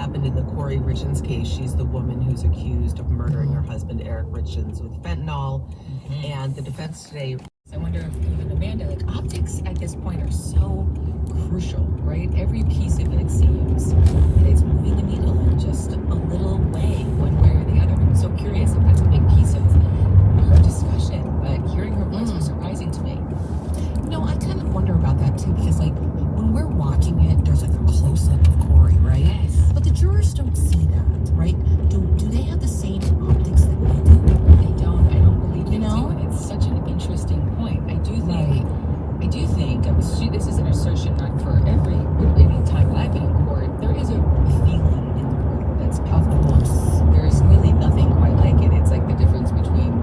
happened in the Corey Richins case. She's the woman who's accused of murdering her husband, Eric Richins, with fentanyl. And the defense today. I wonder if even Amanda, like optics at this point are so crucial, right? Every piece of it seems that it's moving the needle in just a little way, one way or the other. I'm so curious if that's a big piece of her discussion, but hearing her voice was surprising to me. No, I kind of wonder about that too, because like when we're watching it, there's like a close-up of Corey, right? Yes. But the jurors don't see that, right? Do they have the same optics that we do? They don't. I don't believe they You know? do, and it's such an interesting point. I do think. This is an assertion not for any time that I've been in court. There is a feeling in the room that's palpable. There's really nothing quite like it. It's like the difference between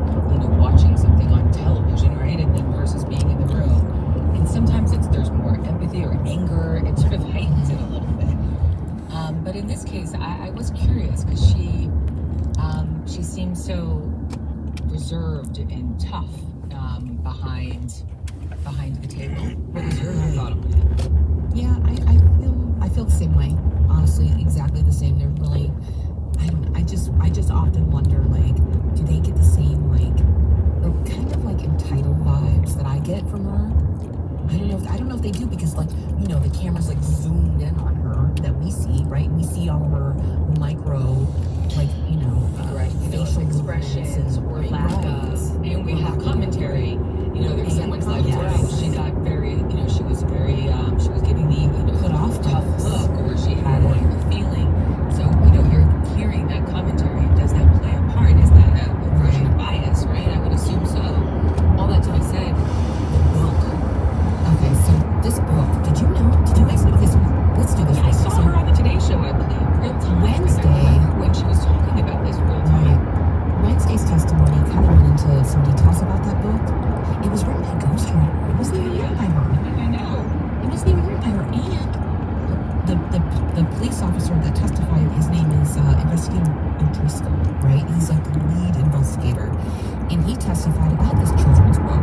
watching something on television, right, and then versus being in the room. And sometimes there's more empathy or anger. It sort of heightens it a little bit. But in this case, I was curious because she seemed so reserved and tough behind the table. What was your thought on that? Yeah, I feel the same way. Honestly, exactly the same. They're really, I just often wonder, like, do they get the same, like, the kind of like entitled vibes that I get from her? I don't know if they do, because like, the camera's like zoomed in on her that we see, right? We see all of her micro, like, facial expressions or lack of, and we have commentary. There's someone's like, wow, she got very, she was very, she was giving the put off tough look, or she had a feeling. So, you're hearing that commentary. Does that play a part? Is that a version of bias, right? I would assume so. All that to be said, the book. Okay, so this book, did you guys know this? Let's do this. Yeah, I saw her on the Today Show, I believe, real time. Wednesday, when she was talking about this real time. Wednesday's testimony kind of went into some details about that book. It was written by a ghostwriter. It wasn't even written by her. I know. It wasn't even written by her. And the police officer that testified, his name is Investigator O'Driscoll, right? He's like the lead investigator. And he testified about this children's book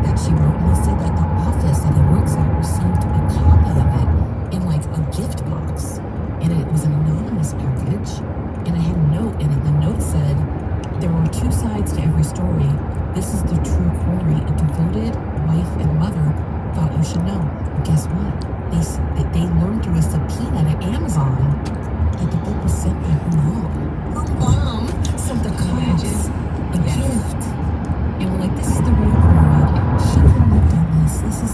that she wrote. And he said that the office that he works at received a copy of it in like a gift box. And it was an anonymous package. And it had a note in it. The note said, "There are two sides to every story. This is the true Corey, a devoted wife and mother, thought you should know." But guess what? They learned through a subpoena to Amazon that the book was sent by her mom. Her mom sent the cops a gift. And we're like, this is the real Corey. She couldn't have done this. This is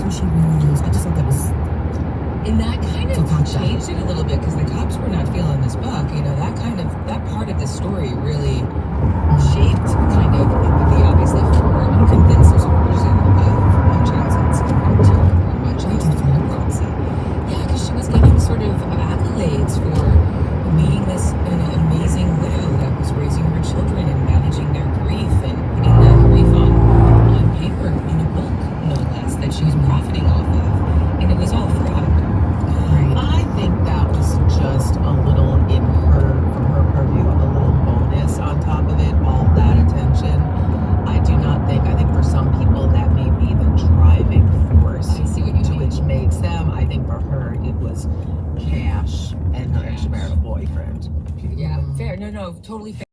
who she really is. I just thought that was... And that kind of changed it a little bit, because the cops were not feeling this book. That part of the story really shaped kind of the obviously for unconvinced supporters of child sentencing to much proxy. Yeah, because she was getting sort of accolades for being this amazing widow that was raising her children and managing their grief and putting that grief on paper in a book, no less, that she was profiting off of. And it was all fraud. I think that was just a little from her purview, a little bonus on top of it, all that attention. I think for some people that may be the driving force which makes them. I think for her it was cash and her extramarital boyfriend. Yeah, fair. No, totally fair.